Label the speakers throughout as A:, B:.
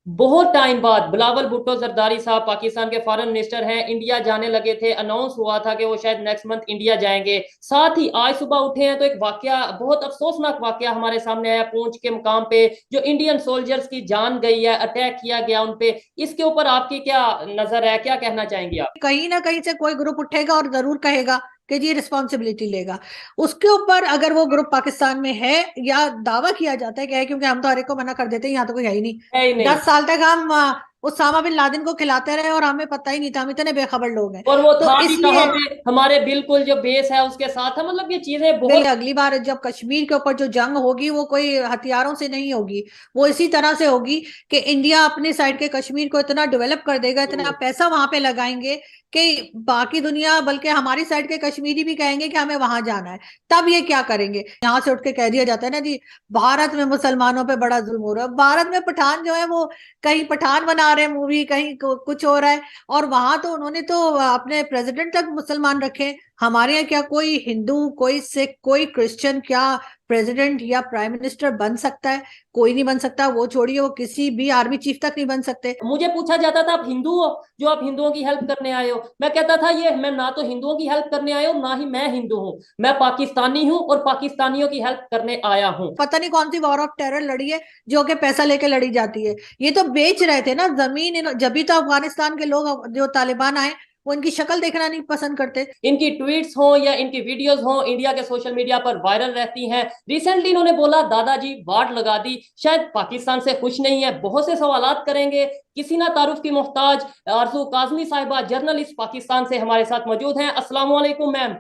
A: बहुत टाइम बाद बिलावल भुट्टो जरदारी साहब पाकिस्तान के फॉरेन मिनिस्टर हैं, इंडिया जाने लगे थे। अनाउंस हुआ था कि वो शायद नेक्स्ट मंथ इंडिया जाएंगे। साथ ही आज सुबह उठे हैं तो एक वाकया, बहुत अफसोसनाक वाकया हमारे सामने आया पूंछ के मुकाम पे, जो इंडियन सोल्जर्स की जान गई है, अटैक किया गया उन पे। इसके ऊपर आपकी क्या नजर है, क्या कहना चाहेंगे आप?
B: कहीं ना कहीं से कोई ग्रुप उठेगा और जरूर कहेगा कि जी रिस्पॉन्सिबिलिटी लेगा। उसके ऊपर अगर वो ग्रुप पाकिस्तान में है या दावा किया जाता है कि है, क्योंकि हम तो हर एक को मना कर देते हैं, यहाँ तो कोई है ही नहीं।
A: है ही नहीं।
B: 10 साल तक हम उसामा बिन लादेन को खिलाते रहे और हमें पता ही नहीं था, हम इतने बेखबर लोग हैं।
A: और वो
B: तो
A: था भी कहाँ
B: इसलिए
A: पे? हमारे बिल्कुल जो बेस है उसके साथ है। मतलब ये चीजें बहुत।
B: अगली बार जब कश्मीर के ऊपर जो जंग होगी वो कोई हथियारों से नहीं होगी, वो इसी तरह से होगी कि इंडिया अपने साइड के कश्मीर को इतना डेवलप कर देगा, इतना पैसा वहां पे लगाएंगे कि बाकी दुनिया, बल्कि हमारी साइड के कश्मीरी भी कहेंगे कि हमें वहां जाना है। तब ये क्या करेंगे, यहाँ से उठ के कह दिया जाता है ना जी भारत में मुसलमानों पे बड़ा जुल्म हो रहा है। भारत में पठान जो है वो कहीं पठान बना रहे हैं मूवी, कहीं कुछ हो रहा है। और वहां तो उन्होंने तो अपने प्रेसिडेंट तक मुसलमान रखे। हमारे यहाँ क्या कोई हिंदू, कोई सिख, कोई क्रिश्चियन क्या प्रेसिडेंट या प्राइम मिनिस्टर बन सकता है? कोई नहीं बन सकता। वो छोड़िए, वो किसी भी आर्मी चीफ तक नहीं बन सकते।
A: मुझे पूछा जाता था आप हिंदू हो, जो आप हिंदुओं की हेल्प करने आए हो। मैं कहता था ये मैं ना तो हिंदुओं की हेल्प करने आया हूँ, ना ही मैं हिंदू हूँ। मैं पाकिस्तानी हूँ और पाकिस्तानियों की हेल्प करने आया हूँ।
B: पता नहीं कौन सी वॉर ऑफ टेरर लड़ी है जो कि पैसा लेके लड़ी जाती है। ये तो बेच रहे थे ना जमीन जब भी तो अफगानिस्तान के लोग जो तालिबान आए वो इनकी शक्ल देखना नहीं पसंद करते।
A: इनकी ट्वीट्स हों या इनकी वीडियोस हों, इंडिया के सोशल मीडिया पर वायरल रहती हैं। रिसेंटली इन्होंने बोला दादाजी वाट लगा दी, शायद पाकिस्तान से खुश नहीं है। बहुत से सवालात करेंगे। किसी ना तारुफ की मोहताज आरजू काजमी साहिबा, जर्नलिस्ट पाकिस्तान से हमारे साथ मौजूद हैं। अस्सलाम वालेकुम मैम।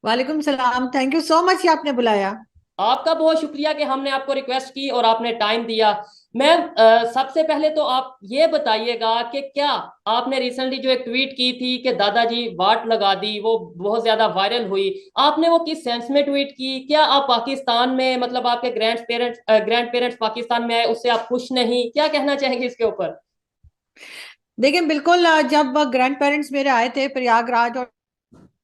B: वालेकुम सलाम, थैंक यू सो मच कि आपने बुलाया।
A: आपका बहुत शुक्रिया कि हमने आपको रिक्वेस्ट की और आपने टाइम दिया। मैम, सबसे पहले तो आप ये बताइएगा कि क्या आपने रिसेंटली जो एक ट्वीट की थी कि दादाजी वाट लगा दी, वो बहुत ज्यादा वायरल हुई। आपने वो किस सेंस में ट्वीट की? क्या आप पाकिस्तान में, मतलब आपके ग्रैंड पेरेंट्स पाकिस्तान में आए, उससे आप खुश नहीं? क्या कहना चाहेंगे इसके ऊपर?
B: देखिए बिल्कुल, जब ग्रैंड पेरेंट्स मेरे आए थे प्रयागराज और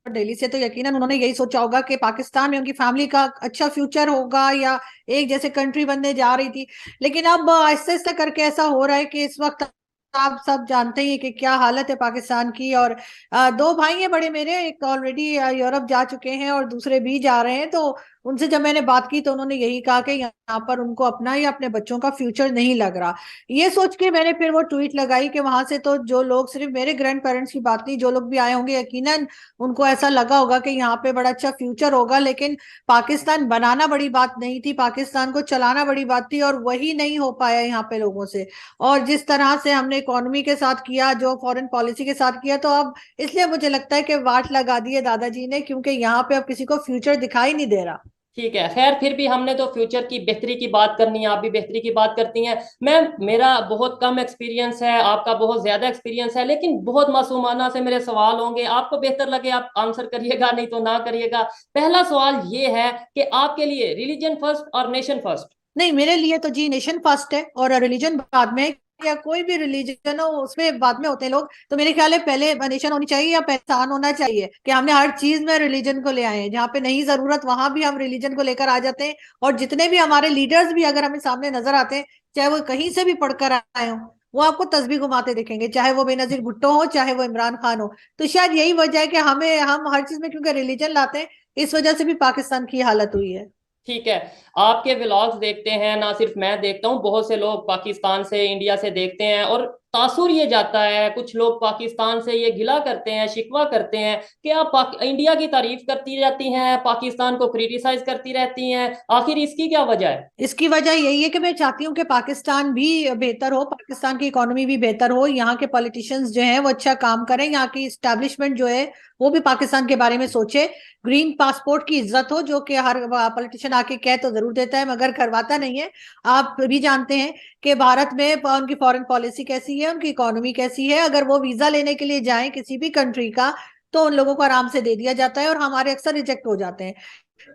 B: दिल्ली से, तो यकीनन उन्होंने यही सोचा होगा कि पाकिस्तान में उनकी फैमिली का अच्छा फ्यूचर होगा या एक जैसे कंट्री बनने जा रही थी। लेकिन अब आहिस्ता आहिस्ता करके ऐसा हो रहा है कि इस वक्त आप सब जानते ही हैं कि क्या हालत है पाकिस्तान की। और दो भाई हैं बड़े मेरे, एक ऑलरेडी यूरोप जा चुके हैं और दूसरे भी जा रहे हैं। तो उनसे जब मैंने बात की तो उन्होंने यही कहा कि यहाँ पर उनको अपना या अपने बच्चों का फ्यूचर नहीं लग रहा। ये सोच के मैंने फिर वो ट्वीट लगाई कि वहां से तो जो लोग, सिर्फ मेरे ग्रैंड पेरेंट्स की बात नहीं, जो लोग भी आए होंगे यकीनन उनको ऐसा लगा होगा कि यहाँ पे बड़ा अच्छा फ्यूचर होगा। लेकिन पाकिस्तान बनाना बड़ी बात नहीं थी, पाकिस्तान को चलाना बड़ी बात थी, और वही नहीं हो पाया यहाँ पे लोगों से। और जिस तरह से हमने इकोनॉमी के साथ किया, जो फॉरेन पॉलिसी के साथ किया, तो अब इसलिए मुझे लगता है कि वाट लगा दी है दादाजी ने, क्योंकि यहाँ पे अब किसी को फ्यूचर दिखाई नहीं दे रहा।
A: ठीक है, खैर फिर भी हमने तो फ्यूचर की बेहतरी की बात करनी है, आप भी बेहतरी की बात करती हैं। मैम, मेरा बहुत कम एक्सपीरियंस है, आपका बहुत ज्यादा एक्सपीरियंस है, लेकिन बहुत मासूमाना से मेरे सवाल होंगे। आपको बेहतर लगे आप आंसर करिएगा, नहीं तो ना करिएगा। पहला सवाल ये है कि आपके लिए रिलीजन फर्स्ट और नेशन फर्स्ट?
B: नहीं, मेरे लिए तो जी नेशन फर्स्ट है और रिलीजन बाद में है। या कोई भी रिलीजन हो उसमें बाद में होते हैं लोग, तो मेरे ख्याल है पहले नेशन होनी चाहिए या पहचान होना चाहिए कि हमने हर चीज में रिलीजन को ले आए हैं। जहाँ पे नहीं जरूरत वहां भी हम रिलीजन को लेकर आ जाते हैं। और जितने भी हमारे लीडर्स भी अगर हमें सामने नजर आते हैं, चाहे वो कहीं से भी पढ़कर आए हो, वो आपको तस्बीह घुमाते दिखेंगे, चाहे वो बेनजीर भुट्टो हो चाहे वो इमरान खान हो। तो शायद यही वजह है कि हम हर चीज में क्योंकि रिलीजन लाते हैं, इस वजह से भी पाकिस्तान की हालत हुई है।
A: ठीक है। आपके व्लॉग्स देखते हैं, ना सिर्फ मैं देखता हूँ, बहुत से लोग पाकिस्तान से, इंडिया से देखते हैं, और तासुर ये जाता है, कुछ लोग पाकिस्तान से ये गिला करते हैं, शिकवा करते हैं कि आप इंडिया की तारीफ करती रहती हैं, पाकिस्तान को क्रिटिसाइज करती रहती हैं। आखिर इसकी क्या वजह है?
B: इसकी वजह यही है कि मैं चाहती हूँ कि पाकिस्तान भी बेहतर हो, पाकिस्तान की इकोनॉमी भी बेहतर हो, यहाँ के पॉलिटिशियंस जो हैं वो अच्छा काम करें, यहाँ की इस्टेब्लिशमेंट जो है वो भी पाकिस्तान के बारे में सोचे। ग्रीन पासपोर्ट की इज्जत हो, जो कि हर पॉलिटिशियन आके कह तो जरूर देता है मगर करवाता नहीं है। आप भी जानते हैं कि भारत में उनकी फॉरेन पॉलिसी कैसी है, उनकी इकोनॉमी कैसी है। अगर वो वीजा लेने के लिए जाएं किसी भी कंट्री का, तो उन लोगों को आराम से दे दिया जाता है और हमारे अक्सर रिजेक्ट हो जाते हैं।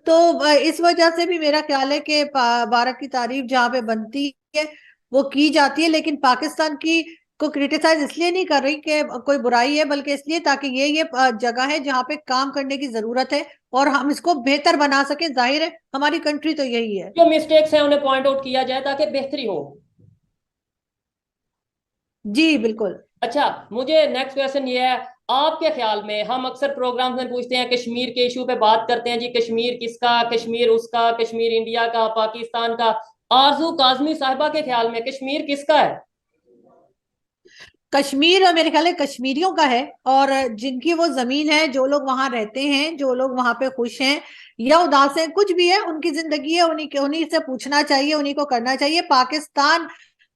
B: तो इस वजह से भी मेरा ख्याल है कि भारत की तारीफ जहाँ पे बनती है वो की जाती है, लेकिन पाकिस्तान की को क्रिटिसाइज इसलिए नहीं कर रही कि कोई बुराई है, बल्कि इसलिए ताकि ये जगह है जहाँ पे काम करने की जरूरत है और हम इसको बेहतर बना सके। जाहिर है हमारी कंट्री तो यही है।
A: जो मिस्टेक्स हैं उन्हें पॉइंट आउट किया जाए ताकि बेहतरी हो।
B: जी बिल्कुल।
A: अच्छा, मुझे नेक्स्ट क्वेश्चन ये है, आपके ख्याल में हम अक्सर प्रोग्राम्स में पूछते हैं, कश्मीर के इशू पे बात करते हैं जी, कश्मीर किसका, कश्मीर उसका, कश्मीर इंडिया का, पाकिस्तान का। आरजू काजमी साहिबा के ख्याल में कश्मीर किसका है?
B: कश्मीर मेरे ख्याल है कश्मीरियों का है, और जिनकी वो जमीन है, जो लोग वहां रहते हैं, जो लोग वहां पे खुश हैं या उदास हैं, कुछ भी है, उनकी जिंदगी है, उन्हीं से पूछना चाहिए, उन्हीं को करना चाहिए। पाकिस्तान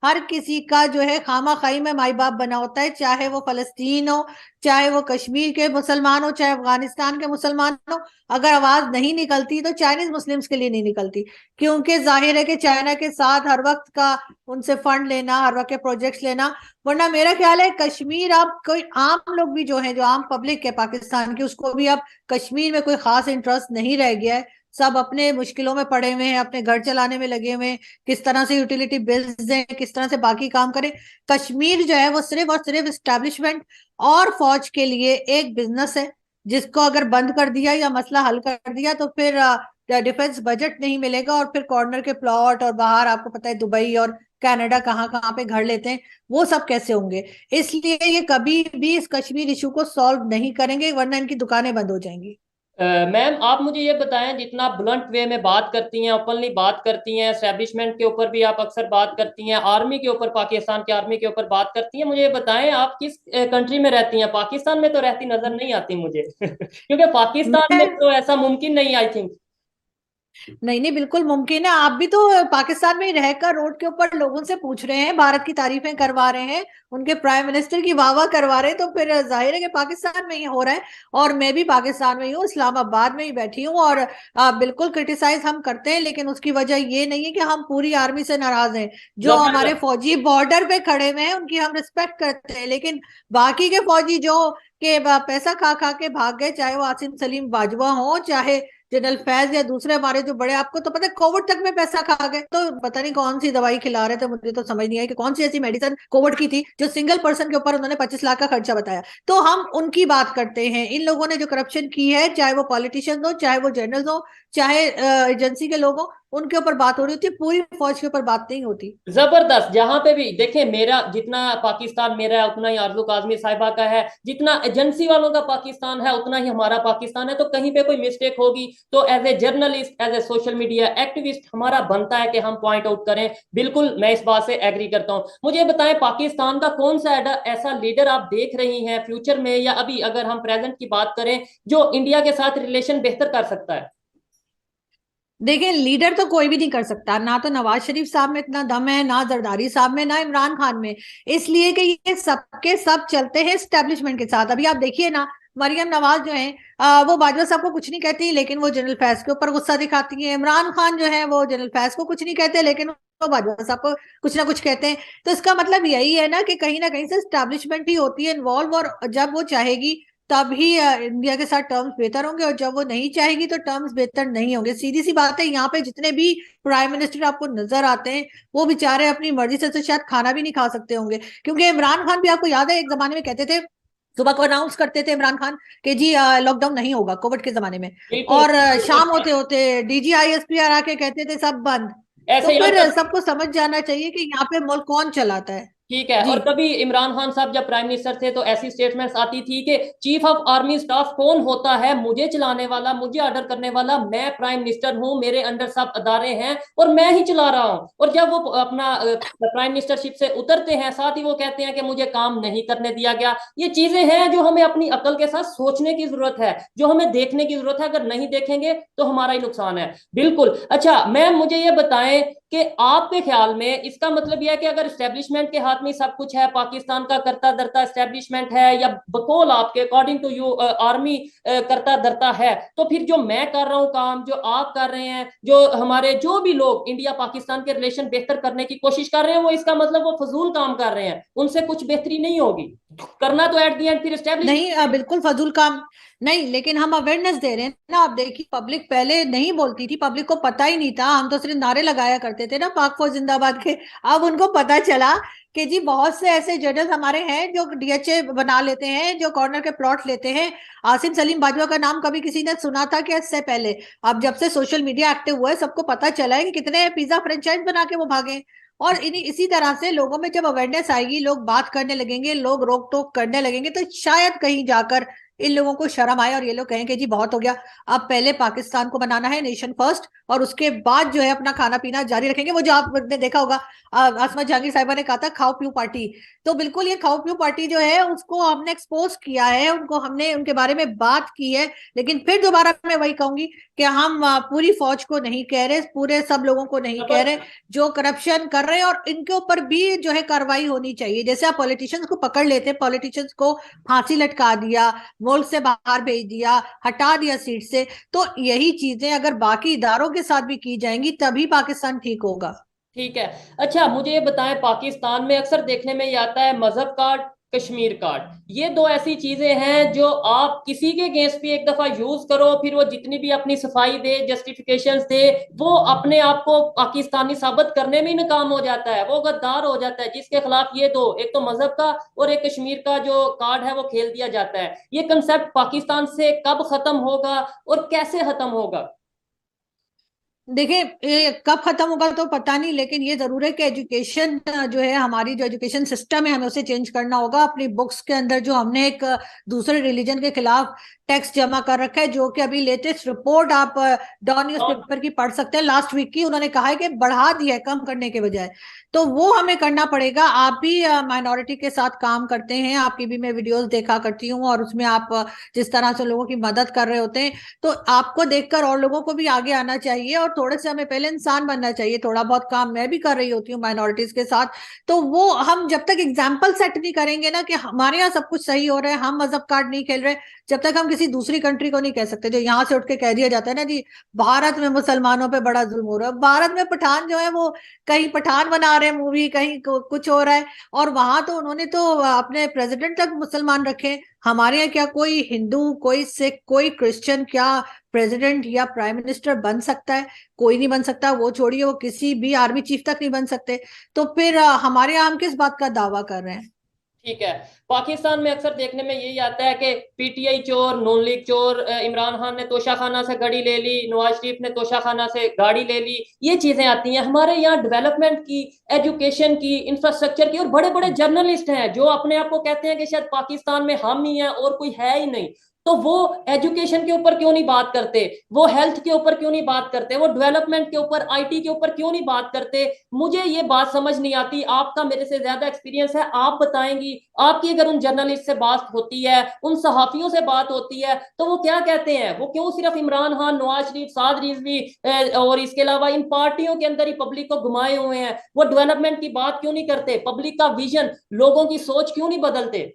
B: हर किसी का जो है खामा खाई में माई बाप बना होता है, चाहे वो फलस्तीन हो, चाहे वो कश्मीर के मुसलमान हो, चाहे अफगानिस्तान के मुसलमान हो। अगर आवाज नहीं निकलती तो चाइनीज मुस्लिम्स के लिए नहीं निकलती, क्योंकि जाहिर है कि चाइना के साथ हर वक्त का उनसे फंड लेना, हर वक्त के प्रोजेक्ट्स लेना। वरना मेरा ख्याल है कश्मीर, आप कोई आम लोग भी जो है, जो आम पब्लिक है पाकिस्तान की, उसको भी अब कश्मीर में कोई खास इंटरेस्ट नहीं रह गया है। सब अपने मुश्किलों में पड़े हुए हैं, अपने घर चलाने में लगे हुए हैं, किस तरह से यूटिलिटी बिल्स दें, किस तरह से बाकी काम करें। कश्मीर जो है वो सिर्फ और सिर्फ इस्टेब्लिशमेंट और फौज के लिए एक बिजनेस है, जिसको अगर बंद कर दिया या मसला हल कर दिया तो फिर डिफेंस बजट नहीं मिलेगा, और फिर कॉर्नर के प्लॉट, और बाहर आपको पता है दुबई और कनाडा कहाँ कहाँ पे घर लेते हैं, वो सब कैसे होंगे। इसलिए ये कभी भी इस कश्मीर इशू को सॉल्व नहीं करेंगे, वरना इनकी दुकानें बंद हो जाएंगी।
A: मैम, आप मुझे ये बताएं, जितना ब्लंट वे में बात करती हैं, ओपनली बात करती हैं, एस्टेब्लिशमेंट के ऊपर भी आप अक्सर बात करती हैं, आर्मी के ऊपर, पाकिस्तान की आर्मी के ऊपर बात करती हैं, मुझे ये बताएं आप किस कंट्री में रहती हैं? पाकिस्तान में तो रहती नजर नहीं आती मुझे क्योंकि पाकिस्तान में
B: मैं
A: तो ऐसा मुमकिन नहीं, आई थिंक।
B: नहीं नहीं, बिल्कुल मुमकिन है। आप भी तो पाकिस्तान में ही रहकर रोड के ऊपर लोगों से पूछ रहे हैं, भारत की तारीफें करवा रहे हैं, उनके प्राइम मिनिस्टर की वाह वाह करवा रहे हैं, तो फिर जाहिर है कि पाकिस्तान में ही हो रहा है। और मैं भी पाकिस्तान में ही हूँ, इस्लामाबाद में ही बैठी हूँ, और बिल्कुल क्रिटिसाइज हम करते हैं, लेकिन उसकी वजह ये नहीं है कि हम पूरी आर्मी से नाराज हैं। जो हमारे
A: जबरदस्त।
B: फौजी बॉर्डर पे खड़े हुए हैं उनकी हम रिस्पेक्ट करते हैं, लेकिन बाकी के फौजी जो के पैसा खा खा के भाग गए, चाहे वो आसिम सलीम बाजवा हो, चाहे जनरल फैज या दूसरे हमारे जो बड़े, आपको तो पता है कोविड तक में पैसा खा गए, तो पता नहीं कौन सी दवाई खिला रहे थे, मुझे तो समझ नहीं आई कि कौन सी ऐसी मेडिसिन कोविड की थी जो सिंगल पर्सन के ऊपर उन्होंने 25 लाख का खर्चा बताया। तो हम उनकी बात करते हैं। इन लोगों ने जो करप्शन की है, चाहे वो पॉलिटिशियन हो, चाहे वो जनरल हो, चाहे एजेंसी के लोग हो, उनके ऊपर बात हो रही होती है, पूरी फौज के ऊपर बात नहीं होती।
A: जबरदस्त। जहां पे भी देखें, मेरा जितना पाकिस्तान मेरा है उतना ही आरजू काजमी साहिबा का है, जितना एजेंसी वालों का पाकिस्तान है उतना ही हमारा पाकिस्तान है। तो कहीं पे कोई मिस्टेक होगी तो as a journalist, as a social media activist, हमारा बनता है कि हम पॉइंट आउट करें। बिल्कुल, मैं इस बात से एग्री करता हूं। मुझे बताएं, पाकिस्तान का कौन सा ऐसा लीडर आप देख रही हैं फ्यूचर में, या अभी अगर हम प्रेजेंट की बात करें, जो इंडिया के साथ रिलेशन बेहतर कर सकता है?
B: देखिए, लीडर तो कोई भी नहीं कर सकता, ना तो नवाज शरीफ साहब में इतना दम है, ना जरदारी साहब में, ना इमरान खान में। इसलिए कि ये सबके सब चलते हैं स्टैब्लिशमेंट के साथ। अभी आप देखिए ना, मरियम नवाज जो है, वो बाजवा साहब को कुछ नहीं कहती, लेकिन वो जनरल फैज के ऊपर गुस्सा दिखाती है। इमरान खान जो है वो जनरल फैज को कुछ नहीं कहते, लेकिन वो बाजवा साहब को कुछ ना कुछ कहते हैं। तो इसका मतलब यही है ना कहीं से स्टैब्लिशमेंट ही होती है इन्वॉल्व, और जब वो चाहेगी तभी इंडिया के साथ टर्म्स बेहतर होंगे, और जब वो नहीं चाहेगी तो टर्म्स बेहतर नहीं होंगे। सीधी सी बात है। यहाँ पे जितने भी प्राइम मिनिस्टर आपको नजर आते हैं, वो बेचारे अपनी मर्जी से तो शायद खाना भी नहीं खा सकते होंगे, क्योंकि इमरान खान भी, आपको याद है, एक जमाने में कहते थे, सुबह को अनाउंस करते थे इमरान खान कि जी लॉकडाउन नहीं होगा, कोविड के जमाने में,
A: बिल्कुल।
B: और शाम होते होते डीजी आईएसपीआर आके कहते थे सब बंद। तो
A: ऐसे ही
B: फिर
A: अब
B: सबको समझ जाना चाहिए कि यहाँ पे मुल्क कौन चलाता है।
A: ठीक है।
B: जी।
A: और कभी इमरान खान साहब जब प्राइम मिनिस्टर थे तो ऐसी स्टेटमेंट्स आती थी कि चीफ ऑफ आर्मी स्टाफ कौन होता है, मुझे चलाने वाला, मुझे ऑर्डर करने वाला, मैं प्राइम मिनिस्टर हूं, मेरे अंडर सब अदारे हैं और मैं ही चला रहा हूं। और जब वो अपना प्राइम मिनिस्टरशिप से उतरते हैं, साथ ही वो कहते हैं कि मुझे काम नहीं करने दिया गया। ये चीजें हैं जो हमें अपनी अकल के साथ सोचने की जरूरत है, जो हमें देखने की जरूरत है। अगर नहीं देखेंगे तो हमारा ही नुकसान है। बिल्कुल। अच्छा मैम, मुझे ये बताएं कि आपके ख्याल में इसका मतलब यह है कि अगर स्टैब्लिशमेंट के हाथ में सब कुछ है, पाकिस्तान का करता धरता स्टैब्लिशमेंट है, या बकौल आपके अकॉर्डिंग टू यू आर्मी करता धरता है, तो फिर जो मैं कर रहा हूं काम, जो आप कर रहे हैं, जो हमारे जो भी लोग इंडिया पाकिस्तान के रिलेशन बेहतर करने की कोशिश कर रहे हैं, वो इसका मतलब वो फजूल काम कर रहे हैं, उनसे कुछ बेहतरी नहीं होगी। करना तो एट दी एंड फिर
B: नहीं
A: स्टैब्लिशमेंट।
B: बिल्कुल फजूल काम नहीं, लेकिन हम अवेयरनेस दे रहे हैं ना। आप देखिए, पब्लिक पहले नहीं बोलती थी, पब्लिक को पता ही नहीं था, हम तो सिर्फ नारे लगाया करते थे ना, पाक फौज जिंदाबाद के। अब उनको पता चला कि जी बहुत से ऐसे जजेस हमारे हैं जो डीएचए बना लेते हैं, जो कॉर्नर के प्लॉट लेते हैं। आसिम सलीम बाजवा का नाम कभी किसी ने सुना था कि इससे पहले? अब जब से सोशल मीडिया एक्टिव हुआ है, सबको पता चला है कि कितने पिज्जा फ्रेंचाइज बना के वो भागे। और इन्हीं इसी तरह से लोगों में जब अवेयरनेस आएगी, लोग बात करने लगेंगे, लोग रोक टोक करने लगेंगे, तो शायद कहीं जाकर इन लोगों को शर्म आए और ये लोग कहें कि जी बहुत हो गया, अब पहले पाकिस्तान को बनाना है नेशन फर्स्ट, और उसके बाद जो है अपना खाना पीना जारी रखेंगे। वो जो आपने देखा होगा, आसमा जहांगीर साहिबा ने कहा था खाओ पियो पार्टी, तो बिल्कुल ये खाओ पियो पार्टी जो है उसको हमने एक्सपोज किया है, उनको हमने उनके बारे में बात की है। लेकिन फिर दोबारा मैं वही कहूंगी कि हम पूरी फौज को नहीं कह रहे, पूरे सब लोगों को नहीं कह रहे, जो करप्शन कर रहे हैं और इनके ऊपर भी जो है कार्रवाई होनी चाहिए। जैसे आप पॉलिटिशियंस को पकड़ लेते हैं, पॉलिटिशियंस को फांसी लटका दिया, मुल्क से बाहर भेज दिया, हटा दिया सीट से, तो यही चीजें अगर बाकी इदारों के साथ भी की जाएंगी तभी पाकिस्तान ठीक होगा।
A: ठीक है। अच्छा मुझे ये बताएं, पाकिस्तान में अक्सर देखने में ये आता है मजहब कार्ड, कश्मीर कार्ड, ये दो ऐसी चीजें हैं जो आप किसी के अगेंस्ट भी एक दफा यूज करो, फिर वो जितनी भी अपनी सफाई दे, जस्टिफिकेशंस दे, वो अपने आप को पाकिस्तानी साबित करने में ही नाकाम हो जाता है, वो गद्दार हो जाता है। जिसके खिलाफ ये दो, एक तो मजहब का और एक कश्मीर का जो कार्ड है वो खेल दिया जाता है। ये कंसेप्ट पाकिस्तान से कब खत्म होगा और कैसे खत्म होगा?
B: देखिए, ये कब खत्म होगा तो पता नहीं, लेकिन ये जरूर है कि एजुकेशन जो है, हमारी जो एजुकेशन सिस्टम है, हमें उसे चेंज करना होगा। अपनी बुक्स के अंदर जो हमने एक दूसरे रिलीजन के खिलाफ टैक्स जमा कर रखा है, जो कि अभी लेटेस्ट रिपोर्ट आप डॉन न्यूज़पेपर की पढ़ सकते हैं, लास्ट वीक की, उन्होंने कहा है कि बढ़ा दिया है कम करने के बजाय। तो वो हमें करना पड़ेगा। आप भी माइनॉरिटी के साथ काम करते हैं, आपकी भी मैं वीडियोस देखा करती हूँ, और उसमें आप जिस तरह से लोगों की मदद कर रहे होते हैं, तो आपको देखकर और लोगों को भी आगे आना चाहिए और थोड़े से हमें पहले इंसान बनना चाहिए। थोड़ा बहुत काम मैं भी कर रही होती हूँ माइनॉरिटीज के साथ, तो वो हम जब तक एग्जाम्पल सेट नहीं करेंगे ना कि हमारे यहाँ सब कुछ सही हो रहा है, हम मजहब कार्ड नहीं खेल रहे, जब तक हम किसी दूसरी कंट्री को नहीं कह सकते। जो यहाँ से उठ के कह दिया जाता है ना जी, भारत में मुसलमानों पे बड़ा जुल्म हो रहा है, भारत में पठान जो है वो कहीं पठान बना रहे हैं मूवी, कहीं कुछ हो रहा है, और वहां तो उन्होंने तो अपने प्रेसिडेंट तक मुसलमान रखे। हमारे यहाँ क्या कोई हिंदू, कोई सिख, कोई क्रिश्चियन क्या प्रेसिडेंट या प्राइम मिनिस्टर बन सकता है? कोई नहीं बन सकता। वो छोड़िए, वो किसी भी आर्मी चीफ तक नहीं बन सकते। तो फिर हमारे यहाँ हम किस बात का दावा कर रहे हैं?
A: ठीक है। पाकिस्तान में अक्सर देखने में यही आता है कि पीटीआई चोर, नून लीग चोर, इमरान खान ने तोशाखाना से गाड़ी ले ली, नवाज शरीफ ने तोशाखाना से गाड़ी ले ली, ये चीजें आती हैं। हमारे यहाँ डेवलपमेंट की, एजुकेशन की, इंफ्रास्ट्रक्चर की, और बड़े बड़े जर्नलिस्ट हैं जो अपने आप को कहते हैं कि शायद पाकिस्तान में हम ही हैं और कोई है ही नहीं, तो वो एजुकेशन के ऊपर क्यों नहीं बात करते, वो हेल्थ के ऊपर क्यों नहीं बात करते, वो डेवलपमेंट के ऊपर, आईटी के ऊपर क्यों नहीं बात करते? मुझे ये बात समझ नहीं आती। आपका मेरे से ज्यादा एक्सपीरियंस है, आप बताएंगी। आपकी अगर उन जर्नलिस्ट से बात होती है, उन सहाफियों से बात होती है, तो वो क्या कहते हैं? वो क्यों सिर्फ इमरान खान, नवाज शरीफ, साद रिजवी और इसके अलावा इन पार्टियों के अंदर ही पब्लिक को घुमाए हुए हैं? वो डेवलपमेंट की बात क्यों नहीं करते? पब्लिक का विजन, लोगों की सोच क्यों नहीं बदलते?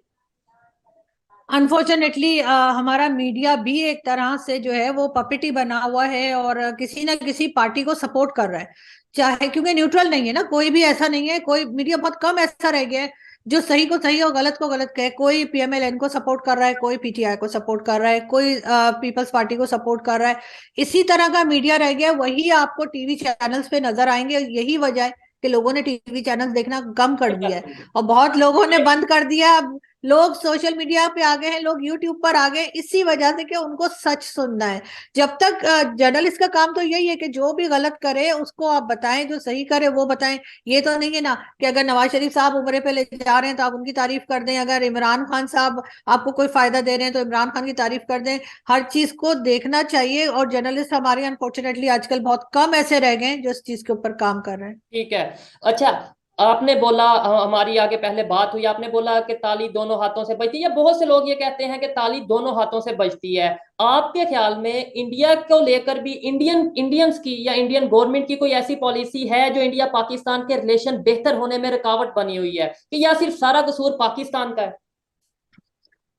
B: अनफॉर्चुनेटली हमारा मीडिया भी एक तरह से जो है वो पपेटी बना हुआ है, और किसी ना किसी पार्टी को सपोर्ट कर रहा है, चाहे, क्योंकि न्यूट्रल नहीं है ना कोई भी। ऐसा नहीं है, कोई मीडिया बहुत कम ऐसा रह गया है जो सही को सही और गलत को गलत कहे। कोई पीएमएलएन को सपोर्ट कर रहा है, कोई पीटीआई को सपोर्ट कर रहा है, कोई पीपल्स पार्टी को सपोर्ट कर रहा है। इसी तरह का मीडिया रह गया, वही आपको टीवी चैनल्स पे नजर आएंगे। यही वजह है कि लोगों ने टीवी चैनल्स देखना कम कर दिया है, और बहुत लोगों ने बंद कर दिया। अब लोग सोशल मीडिया पे आ गए हैं, लोग यूट्यूब पर आ गए, इसी वजह से कि उनको सच सुनना है। जब तक जर्नलिस्ट का काम तो यही है कि जो भी गलत करे उसको आप बताएं, जो सही करे वो बताएं। ये तो नहीं है ना कि अगर नवाज शरीफ साहब उम्रे पे ले जा रहे हैं तो आप उनकी तारीफ कर दें, अगर इमरान खान साहब आपको कोई फायदा दे रहे हैं तो इमरान खान की तारीफ कर दें। हर चीज को देखना चाहिए, और जर्नलिस्ट हमारे अनफॉर्चुनेटली आजकल बहुत कम ऐसे रह गए हैं जो इस चीज के ऊपर काम कर रहे हैं।
A: ठीक है। अच्छा, आपने बोला, हमारी आगे पहले बात हुई, आपने बोला कि ताली दोनों हाथों से बजती है, या बहुत से लोग ये कहते हैं कि ताली दोनों हाथों से बजती है। आपके ख्याल में इंडिया को लेकर भी, इंडियंस की या इंडियन गवर्नमेंट की कोई ऐसी पॉलिसी है जो इंडिया पाकिस्तान के रिलेशन बेहतर होने में रुकावट बनी हुई है, कि या सिर्फ सारा कसूर पाकिस्तान का है?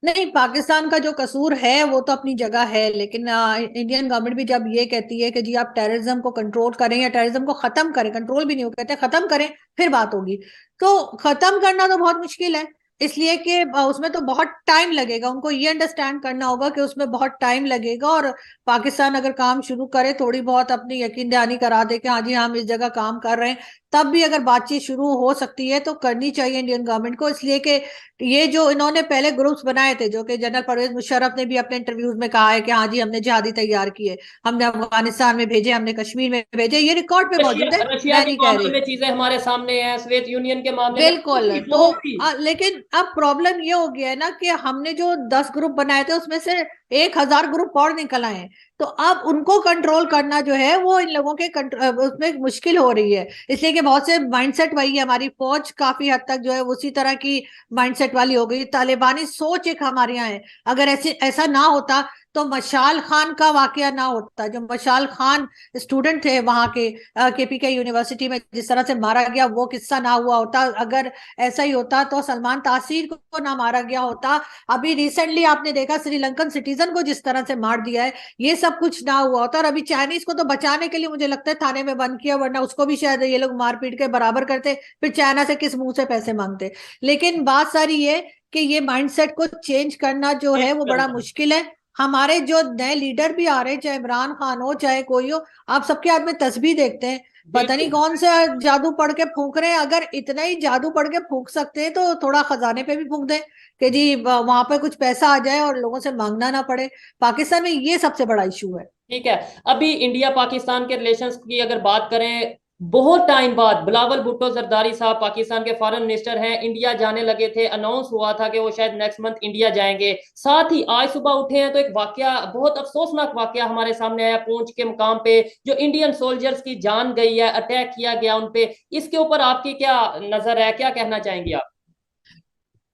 B: नहीं, पाकिस्तान का जो कसूर है वो तो अपनी जगह है, लेकिन इंडियन गवर्नमेंट भी जब ये कहती है कि जी आप टेररिज्म को कंट्रोल करें या टेररिज्म को खत्म करें, कंट्रोल भी नहीं, वो कहते हैं खत्म करें फिर बात होगी, तो खत्म करना तो बहुत मुश्किल है। इसलिए कि उसमें तो बहुत टाइम लगेगा, उनको ये अंडरस्टैंड करना होगा कि उसमें बहुत टाइम लगेगा। और पाकिस्तान अगर काम शुरू करे, थोड़ी बहुत अपनी यकीन दहानी करा दे कि हाँ जी हम इस जगह काम कर रहे हैं, तब भी अगर बातचीत शुरू हो सकती है तो करनी चाहिए इंडियन गवर्नमेंट को। इसलिए कि ये जो इन्होंने पहले ग्रुप्स बनाए थे, जो कि जनरल परवेज मुशर्रफ ने भी अपने इंटरव्यूज में कहा है कि हाँ जी हमने जिहादी तैयार किए, हमने अफगानिस्तान में भेजे, हमने कश्मीर में भेजे, ये रिकॉर्ड पे मौजूद है,
A: रशिया रशिया
B: मैं
A: के
B: नहीं कह
A: मामले
B: रही।
A: में चीजें हमारे सामने हैं, सोवियत यूनियन के मामले में बहुत
B: बिल्कुल।
A: सी
B: तो
A: बहुत सी।
B: लेकिन अब प्रॉब्लम ये हो गया है ना कि हमने जो 10 ग्रुप बनाए थे उसमें से 1,000 ग्रुप और निकल आए हैं। तो अब उनको कंट्रोल करना जो है वो इन लोगों के उसमें मुश्किल हो रही है। इसलिए कि बहुत से माइंडसेट वही है, हमारी फौज काफी हद तक जो है उसी तरह की माइंडसेट वाली हो गई, तालिबानी सोच एक हमारे यहाँ है। अगर ऐसे ऐसा ना होता तो मशाल खान का वाकया ना होता। जो मशाल खान स्टूडेंट थे वहां के केपीके यूनिवर्सिटी में, जिस तरह से मारा गया, वो किस्सा ना हुआ होता। अगर ऐसा ही होता तो सलमान तासीर को ना मारा गया होता। अभी रिसेंटली आपने देखा श्रीलंकन सिटीजन को जिस तरह से मार दिया है, ये सब कुछ ना हुआ होता। और अभी चाइनीज को तो बचाने के लिए मुझे लगता है थाने में बंद किया, वरना उसको भी शायद ये लोग मार पीट के बराबर करते, फिर चाइना से किस मुंह से पैसे मांगते। लेकिन बात सारी ये कि ये माइंडसेट को चेंज करना जो है वो बड़ा मुश्किल है। हमारे जो नए लीडर भी आ रहे हैं, चाहे इमरान खान हो चाहे कोई हो, आप सबके हाथ में तस्बीह देखते हैं, पता नहीं
A: बिल्कुल।
B: कौन से जादू पढ़ के फूंक रहे हैं। अगर इतना ही जादू पढ़ के फूंक सकते हैं तो थोड़ा खजाने पे भी फूंक दें कि जी वहां पे कुछ पैसा आ जाए और लोगों से मांगना ना पड़े। पाकिस्तान में ये सबसे बड़ा इशू है।
A: ठीक है। अभी इंडिया पाकिस्तान के रिलेशंस की अगर बात करें, बहुत टाइम बाद बिलावल भुट्टो जरदारी साहब पाकिस्तान के फॉरेन मिनिस्टर हैं, इंडिया जाने लगे थे, अनाउंस हुआ था कि वो शायद नेक्स्ट मंथ इंडिया जाएंगे। साथ ही आज सुबह उठे हैं तो एक वाकया, बहुत अफसोसनाक वाकया हमारे सामने आया, पुंछ के मुकाम पे जो इंडियन सोल्जर्स की जान गई है, अटैक किया गया उन पे। इसके ऊपर आपकी क्या नजर है, क्या कहना चाहेंगे आप?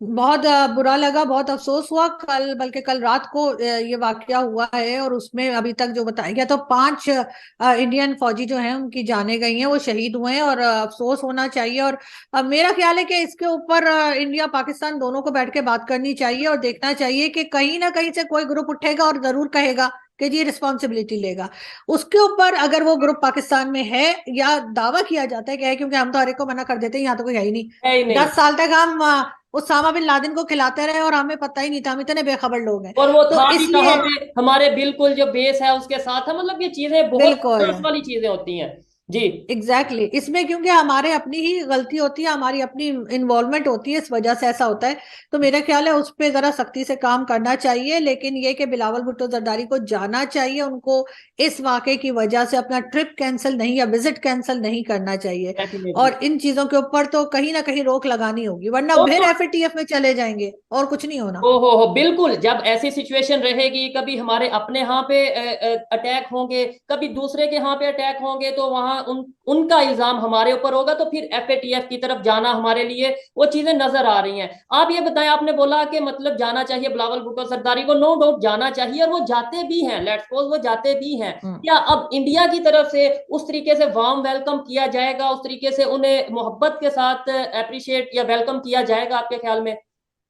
B: बहुत बुरा लगा, बहुत अफसोस हुआ। कल, बल्कि कल रात को ये वाकया हुआ है। और उसमें अभी तक जो बताया गया तो 5 इंडियन फौजी जो हैं उनकी जाने गई हैं, वो शहीद हुए हैं। और अफसोस होना चाहिए। और मेरा ख्याल है कि इसके ऊपर इंडिया पाकिस्तान दोनों को बैठ के बात करनी चाहिए और देखना चाहिए कि कहीं ना कहीं से कोई ग्रुप उठेगा और जरूर कहेगा कि जी रिस्पॉन्सिबिलिटी लेगा। उसके ऊपर अगर वो ग्रुप पाकिस्तान में है या दावा किया जाता है कि है, क्योंकि हम तो हर एक को मना कर देते हैं, यहाँ तो कोई है ही नहीं।
A: है ही नहीं।
B: 10 साल तक हम उसामा बिन लादेन को खिलाते रहे और हमें पता ही नहीं था, हम इतने बेखबर लोग हैं।
A: और वो
B: तो
A: था भी कहाँ
B: इसलिए
A: पे, हमारे बिल्कुल जो बेस है उसके साथ है। मतलब ये चीजें बहुत
B: बिल्कुल
A: अफसोस वाली चीजें होती हैं। जी।
B: एग्जैक्टली इसमें क्योंकि हमारे अपनी ही गलती होती है, हमारी अपनी इन्वॉल्वमेंट होती है, इस वजह से ऐसा होता है। तो मेरा ख्याल है उस पर जरा सख्ती से काम करना चाहिए। लेकिन ये कि बिलावल भुट्टो जरदारी को जाना चाहिए, उनको इस वाक़े की वजह से अपना ट्रिप कैंसिल नहीं या विजिट कैंसिल नहीं करना चाहिए।
A: डेफिनेटली।
B: और इन चीजों के ऊपर तो कहीं ना कहीं रोक लगानी होगी, वरना
A: तो
B: फिर एफएटीएफ में चले जाएंगे और कुछ नहीं होना।
A: हो बिल्कुल। जब ऐसी सिचुएशन रहेगी, कभी हमारे अपने यहाँ पे अटैक होंगे, कभी दूसरे के यहाँ पे अटैक होंगे, तो वहां उनका इल्जाम हमारे ऊपर होगा, तो फिर एफएटीएफ की तरफ जाना हमारे लिए वो चीजें नजर आ रही हैं। आप ये बताएं, आपने बोला कि मतलब जाना चाहिए बिलावल भुट्टो सरदारी को, नो डाउट जाना चाहिए, और वो जाते भी हैं, लेट्स सपोज वो जाते भी हैं। क्या अब इंडिया की तरफ से उस तरीके से वार्म वेलकम किया जाएगा, उस तरीके से उन्हें मोहब्बत के साथ अप्रिशिएट या वेलकम किया जाएगा आपके ख्याल में?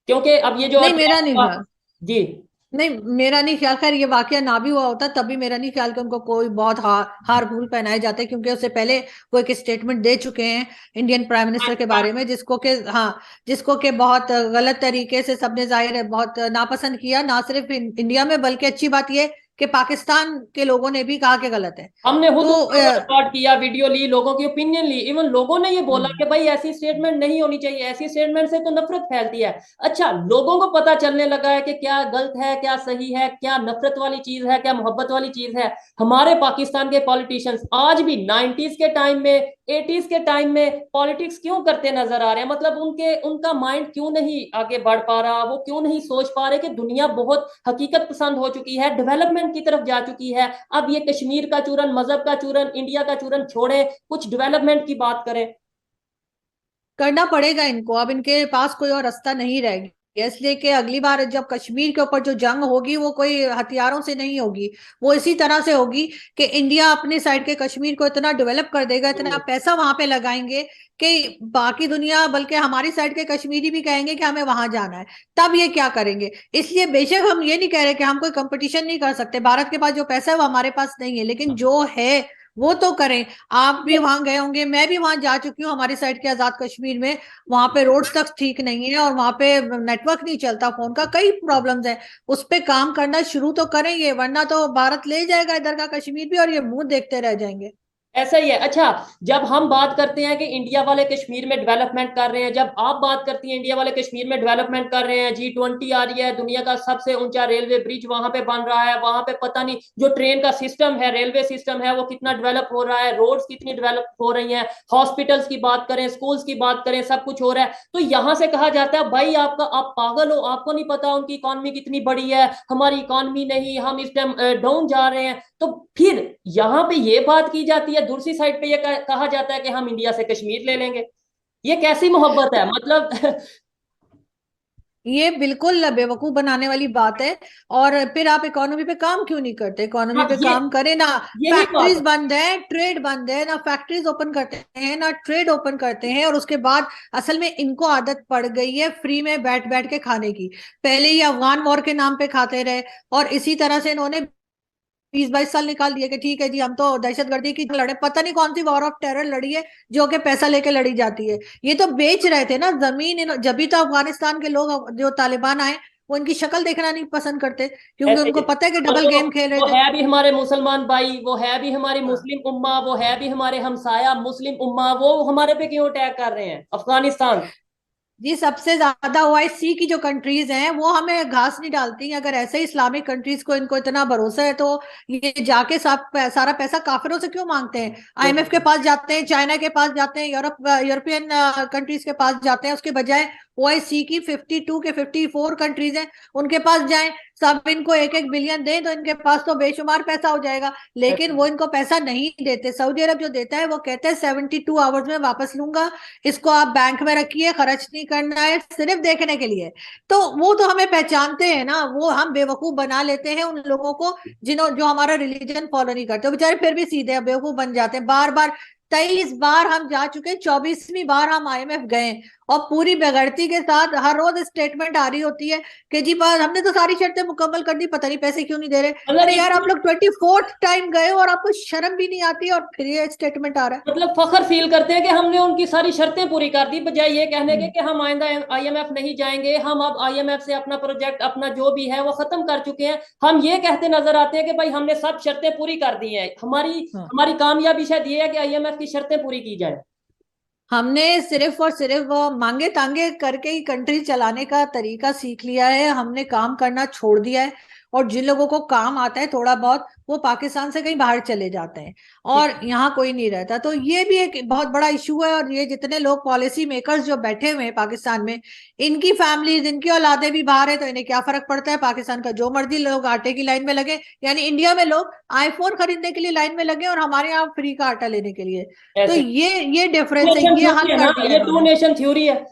A: क्योंकि अब ये जो
B: नहीं
A: अटैक
B: मेरा नहीं
A: हुआ।
B: ख्याल।
A: जी।
B: नहीं मेरा नहीं ख्याल। खैर ये वाकया ना भी हुआ होता तभी मेरा नहीं ख्याल कि उनको कोई बहुत हार भूल पहनाए जाते, क्योंकि उससे पहले वो एक स्टेटमेंट दे चुके हैं इंडियन प्राइम मिनिस्टर के बारे में, जिसको के हाँ, जिसको के बहुत गलत तरीके से सबने जाहिर है बहुत नापसंद किया। ना सिर्फ इंडिया में, बल्कि अच्छी बात यह कि पाकिस्तान के लोगों ने भी कहा कि गलत है।
A: हमने खुद
B: तो
A: उसको रिकॉर्ड किया, वीडियो ली, लोगों की ओपिनियन ली, इवन लोगों ने ये बोला कि भाई ऐसी स्टेटमेंट नहीं होनी चाहिए, ऐसी स्टेटमेंट से तो नफरत फैलती है। अच्छा, लोगों को पता चलने लगा है कि क्या गलत है, क्या सही है, क्या नफरत वाली चीज है, क्या मोहब्बत वाली चीज है। हमारे पाकिस्तान के पॉलिटिशियंस आज भी 90s के टाइम में, 80s के टाइम में पॉलिटिक्स क्यों करते नजर आ रहे हैं? मतलब उनका माइंड क्यों नहीं आगे बढ़ पा रहा, वो क्यों नहीं सोच पा रहे कि दुनिया बहुत हकीकत पसंद हो चुकी है, डेवलपमेंट की तरफ जा चुकी है। अब ये कश्मीर का चूरन, मजहब का चूरन, इंडिया का चूरन छोड़े, कुछ डेवलपमेंट की बात करें।
B: करना पड़ेगा इनको, अब इनके पास कोई और रास्ता नहीं रह गया। इसलिए कि अगली बार जब कश्मीर के ऊपर जो जंग होगी वो कोई हथियारों से नहीं होगी, वो इसी तरह से होगी कि इंडिया अपने साइड के कश्मीर को इतना डेवलप कर देगा, इतना पैसा वहां पे लगाएंगे कि बाकी दुनिया, बल्कि हमारी साइड के कश्मीरी भी कहेंगे कि हमें वहां जाना है। तब ये क्या करेंगे? इसलिए बेशक हम ये नहीं कह रहे कि हम कोई कंपटीशन नहीं कर सकते, भारत के पास जो पैसा है वो हमारे पास नहीं है, लेकिन जो है वो तो करें। आप भी वहां गए होंगे, मैं भी वहां जा चुकी हूँ, हमारी साइड के आजाद कश्मीर में। वहां पे रोड्स तक ठीक नहीं है और वहां पे नेटवर्क नहीं चलता फोन का, कई प्रॉब्लम्स है। उस पे काम करना शुरू तो करेंगे, वरना तो भारत ले जाएगा इधर का कश्मीर भी और ये मुंह देखते रह जाएंगे।
A: ऐसा ही है। अच्छा, जब हम बात करते हैं कि इंडिया वाले कश्मीर में डेवलपमेंट कर रहे हैं, जब आप बात करती हैं इंडिया वाले कश्मीर में डेवलपमेंट कर रहे हैं, G20 आ रही है, दुनिया का सबसे ऊंचा रेलवे ब्रिज वहां पे बन रहा है, वहां पे पता नहीं जो ट्रेन का सिस्टम है, रेलवे सिस्टम है, वो कितना डेवलप हो रहा है, रोड्स कितनी डेवलप हो रही हैं, हॉस्पिटल्स की बात करें, स्कूल्स की बात करें, सब कुछ हो रहा है। तो यहां से कहा जाता है भाई आपका, आप पागल हो, आपको नहीं पता उनकी इकॉनमी कितनी बड़ी है, हमारी इकॉनमी नहीं, हम इस टाइम डाउन जा रहे हैं। तो फिर यहां पे ये बात की जाती है, दूसरी साइड पे ये कहा जाता है कि हम इंडिया से कश्मीर ले लेंगे। ये कैसी मोहब्बत है मतलब।
B: ये बिल्कुल बेवकूफ बनाने वाली बात है। और फिर आप इकोनॉमी पे काम क्यों नहीं करते? इकोनॉमी
A: हाँ,
B: पे
A: ये
B: काम करें ना।
A: यही बात
B: फैक्ट्रीज
A: है।
B: बंद है, ट्रेड बंद है, ना फैक्ट्रीज ओपन करते हैं ना ट्रेड ओपन करते हैं। और उसके बाद असल में इनको आदत पड़ गई है फ्री में बैठ बैठ के खाने की। पहले ही अफगान वॉर के नाम पे खाते रहे, और इसी तरह से इन्होंने 20-22 साल निकाल दिए कि ठीक है जी हम तो दहशतगर्दी की लड़े, पता नहीं कौन सी वॉर ऑफ टेरर लड़ी है जो कि पैसा लेके लड़ी जाती है। ये तो बेच रहे थे ना जमीन जब भी तो अफगानिस्तान के लोग जो तालिबान आए, वो इनकी शक्ल देखना नहीं पसंद करते, क्योंकि
A: ऐसे ही
B: उनको
A: है।
B: पता है कि
A: और
B: डबल गेम खेल रहे
A: वो
B: थे।
A: है भी हमारे मुसलमान भाई, वो है भी हमारी
B: हाँ
A: मुस्लिम उम्मा, वो है भी हमारे हमसाया मुस्लिम उम्मा, वो हमारे पे क्यों अटैक कर रहे हैं अफगानिस्तान।
B: जी, सबसे ज्यादा OIC की जो कंट्रीज हैं वो हमें घास नहीं डालती। अगर ऐसे इस्लामिक कंट्रीज को इनको इतना भरोसा है तो ये जाके सारा पैसा काफिरों से क्यों मांगते हैं? IMF के पास जाते हैं, चाइना के पास जाते हैं, यूरोपियन कंट्रीज के पास जाते हैं, उसके बजाय OIC की 52 के 54 कंट्रीज हैं, उनके पास जाएं। सब इनको 1-1 बिलियन दें तो इनके पास तो बेशुमार पैसा हो जाएगा। लेकिन वो इनको पैसा नहीं देते। सऊदी अरब जो देता है वो कहते हैं 72 आवर्स में वापस लूंगा, इसको आप बैंक में रखिए, खर्च नहीं करना है, सिर्फ देखने के लिए। तो वो तो हमें पहचानते हैं ना, वो हम बेवकूफ बना लेते हैं उन लोगों को जो हमारा रिलीजन फॉलो नहीं करते, बेचारे फिर भी सीधे बेवकूफ बन जाते हैं। बार बार 23 बार हम जा चुके हैं, 24वीं बार हम IMF गए, और पूरी बेगरती के साथ हर रोज स्टेटमेंट आ रही होती है कि जी बात हमने तो सारी शर्तें मुकम्मल कर दी, पता नहीं पैसे क्यों नहीं दे रहे।
A: मतलब
B: अरे यार, आप
A: एक
B: लोग 24th टाइम गए हो और आपको शर्म भी नहीं आती, और फिर ये स्टेटमेंट आ रहा
A: मतलब फखर फील करते हैं कि हमने उनकी सारी शर्तें पूरी कर दी, बजाय ये कहने के
B: है।
A: कि हम आइंदा IMF नहीं जाएंगे, हम अब IMF से अपना प्रोजेक्ट अपना जो भी है वो खत्म कर चुके हैं। हम ये कहते नजर आते हैं कि भाई हमने सब शर्तें पूरी कर दी हैं, हमारी
B: हाँ,
A: हमारी कामयाबी शायद ये है कि IMF की शर्तें पूरी की जाए।
B: हमने सिर्फ और सिर्फ वो मांगे तांगे करके ही कंट्री चलाने का तरीका सीख लिया है, हमने काम करना छोड़ दिया है। और जिन लोगों को काम आता है थोड़ा बहुत, वो पाकिस्तान से कहीं बाहर चले जाते हैं और यहाँ कोई नहीं रहता। तो ये भी एक बहुत बड़ा इशू है। और ये जितने लोग पॉलिसी मेकर्स जो बैठे हुए हैं पाकिस्तान में, इनकी फैमिलीज, इनकी औलादे भी बाहर है, तो इन्हें क्या फर्क पड़ता है? पाकिस्तान का जो मर्जी लोग आटे की लाइन में लगे, यानी इंडिया में लोग आईफोन खरीदने के लिए लाइन में लगे और हमारे यहाँ फ्री का आटा लेने के लिए। तो
A: ऐसे
B: ये
A: टू
B: डिफरेंस है,
A: नेशन
B: ये
A: थ्योरी
B: हल
A: है
B: कर
A: ना,
B: दिया
A: ये टू
B: इन्होंने।
A: नेशन थ्योरी है।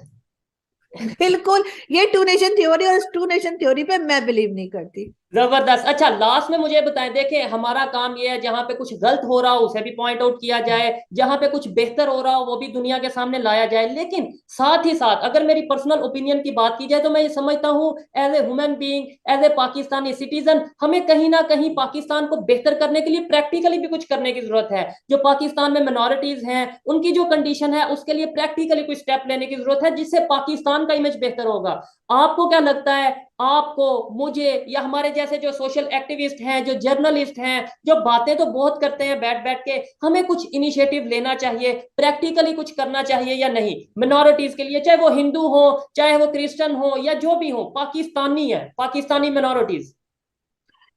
B: बिल्कुल, ये टू नेशन थ्योरी, और इस टू नेशन थ्योरी पे मैं बिलीव नहीं करती।
A: जबरदस्त। अच्छा, लास्ट में मुझे बताएं, देखें हमारा काम ये है जहां पे कुछ गलत हो रहा हो उसे भी पॉइंट आउट किया जाए, जहां पे कुछ बेहतर हो रहा हो वो भी दुनिया के सामने लाया जाए, लेकिन साथ ही साथ अगर मेरी पर्सनल ओपिनियन की बात की जाए तो मैं ये समझता हूं as a human being, as a Pakistani citizen, हमें कहीं ना कहीं पाकिस्तान को बेहतर करने के लिए प्रैक्टिकली भी कुछ करने की जरूरत है। जो पाकिस्तान में मिनोरिटीज हैं उनकी जो कंडीशन है उसके लिए प्रैक्टिकली कुछ स्टेप लेने की जरूरत है, जिससे पाकिस्तान का इमेज बेहतर होगा। आपको क्या लगता है? आपको, मुझे, या हमारे जैसे जो सोशल एक्टिविस्ट हैं, जो जर्नलिस्ट हैं, जो बातें तो बहुत करते हैं बैठ बैठ के, हमें कुछ इनिशिएटिव लेना चाहिए, प्रैक्टिकली कुछ करना चाहिए या नहीं मिनोरिटीज के लिए, चाहे वो हिंदू हो, चाहे वो क्रिश्चियन हो, या जो भी हो, पाकिस्तानी है, पाकिस्तानी मिनोरिटीज।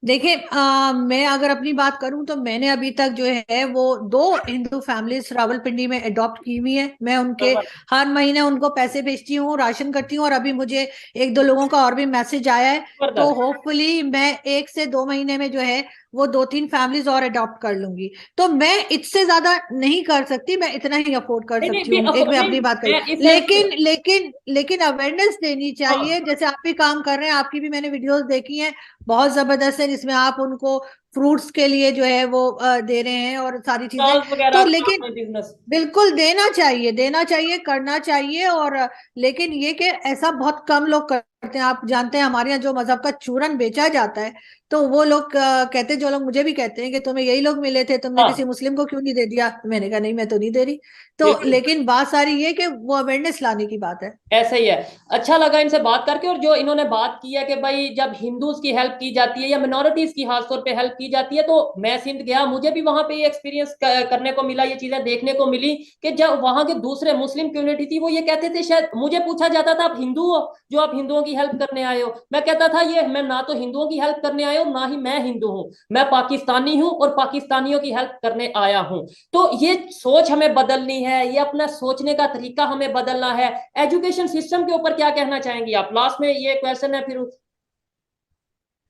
B: देखिए, मैं अगर अपनी बात करूं तो मैंने अभी तक जो है वो 2 हिंदू फैमिलीज रावलपिंडी में अडॉप्ट की हुई है। मैं उनके हर महीने उनको पैसे भेजती हूँ, राशन करती हूँ, और अभी मुझे 1-2 लोगों का और भी मैसेज आया है। तो
A: जबरदस्त।
B: होपफुली मैं 1 से 2 महीने में जो है वो 2-3 फैमिलीज और अडॉप्ट कर लूंगी। तो मैं इससे ज्यादा नहीं कर सकती, मैं इतना ही अफोर्ड कर
A: नहीं नहीं,
B: सकती हूँ, एक मैं
A: नहीं,
B: अपनी बात करी।
A: मैं इस सेंस में।
B: लेकिन अवेयरनेस देनी
A: हाँ,
B: चाहिए, जैसे आप भी काम कर रहे हैं, आपकी भी मैंने वीडियोस देखी हैं, बहुत जबरदस्त है, जिसमें आप उनको फ्रूट्स के लिए जो है वो दे रहे हैं और सारी चीजें।
A: स्टॉल्स वगैरह
B: तो
A: का
B: लेकिन
A: बिजनेस।
B: बिल्कुल देना चाहिए, करना चाहिए। और लेकिन ये कि ऐसा बहुत कम लोग करते हैं। आप जानते हैं हमारे यहाँ जो मजहब का चूरन बेचा जाता है, तो वो लोग कहते हैं, जो लोग मुझे भी कहते हैं कि तुम्हें यही लोग मिले थे, तुमने किसी
A: हाँ
B: मुस्लिम को क्यों नहीं दे दिया? मैंने कहा नहीं, मैं तो नहीं दे रही। तो
A: बिल्कुल,
B: लेकिन बात सारी ये कि वो अवेयरनेस लाने की बात है।
A: ऐसे ही है। अच्छा लगा इनसे बात करके, और जो इन्होंने बात की है कि भाई जब हिंदूज की हेल्प की जाती है या मिनोरिटीज की खासतौर पे हेल्प की जाती है, तो मैं सिंध गया, मुझे भी वहां पे ये एक्सपीरियंस करने को मिला, ये चीजें देखने को मिली कि जब वहां के दूसरे मुस्लिम कम्युनिटी थी, वो ये कहते थे, शायद मुझे पूछा जाता था, आप हिंदू हो जो आप हिंदुओं की हेल्प करने आए हो? मैं कहता था ये मैं ना तो हिंदुओं की हेल्प करने आया हूँ, ना ही मैं हिंदू हूँ, मैं पाकिस्तानी हूँ और पाकिस्तानियों की हेल्प करने आया हूँ। तो ये सोच हमें बदलनी है, ये अपना सोचने का तरीका हमें बदलना है। एजुकेशन सिस्टम के ऊपर क्या कहना चाहेंगी आप? लास्ट में ये क्वेश्चन है फिर।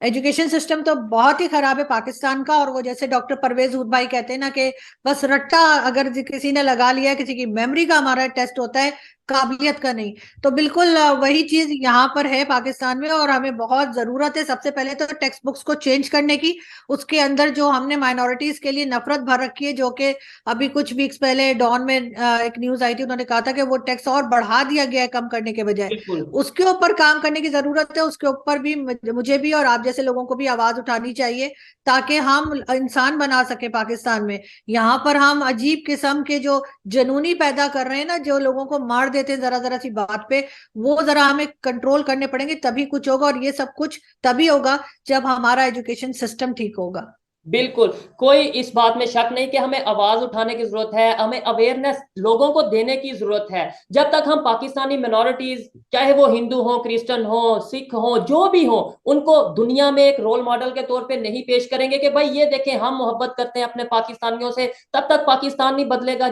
B: एजुकेशन सिस्टम तो बहुत ही खराब है पाकिस्तान का। और वो जैसे डॉक्टर परवेज ऊद भाई कहते हैं ना कि बस रट्टा अगर किसी ने लगा लिया, किसी की मेमोरी का हमारा टेस्ट होता है, काबिलियत का नहीं। तो बिल्कुल वही चीज यहाँ पर है पाकिस्तान में। और हमें बहुत जरूरत है सबसे पहले तो टेक्स्ट बुक्स को चेंज करने की। उसके अंदर जो हमने माइनॉरिटीज के लिए नफरत भर रखी है, जो कि अभी कुछ वीक्स पहले डॉन में एक न्यूज आई थी, उन्होंने कहा था कि वो टैक्स और बढ़ा दिया गया है कम करने के बजाय।
A: बिल्कुल
B: उसके ऊपर काम करने की जरूरत है। उसके ऊपर भी मुझे भी और आप जैसे लोगों को भी आवाज उठानी चाहिए, ताकि हम इंसान बना सके पाकिस्तान में। यहाँ पर हम अजीब किस्म के जो जुनूनी पैदा कर रहे हैं ना, जो लोगों को मार देते हैं जरा जरा सी बात पे, वो जरा हमें कंट्रोल करने पड़ेंगे, तभी कुछ होगा। और ये सब कुछ तभी होगा जब हमारा एजुकेशन सिस्टम ठीक होगा।
A: बिल्कुल, कोई इस बात में शक नहीं कि हमें आवाज उठाने की जरूरत है, हमें अवेयरनेस लोगों को देने की जरूरत है। जब तक हम पाकिस्तानी मिनोरिटीज, चाहे वो हिंदू हो, क्रिश्चियन हो, सिख हो, जो भी हो, उनको दुनिया में एक रोल मॉडल के तौर पे नहीं पेश करेंगे कि भाई ये देखें हम मोहब्बत करते हैं अपने पाकिस्तानियों से, तब तक पाकिस्तान नहीं बदलेगा।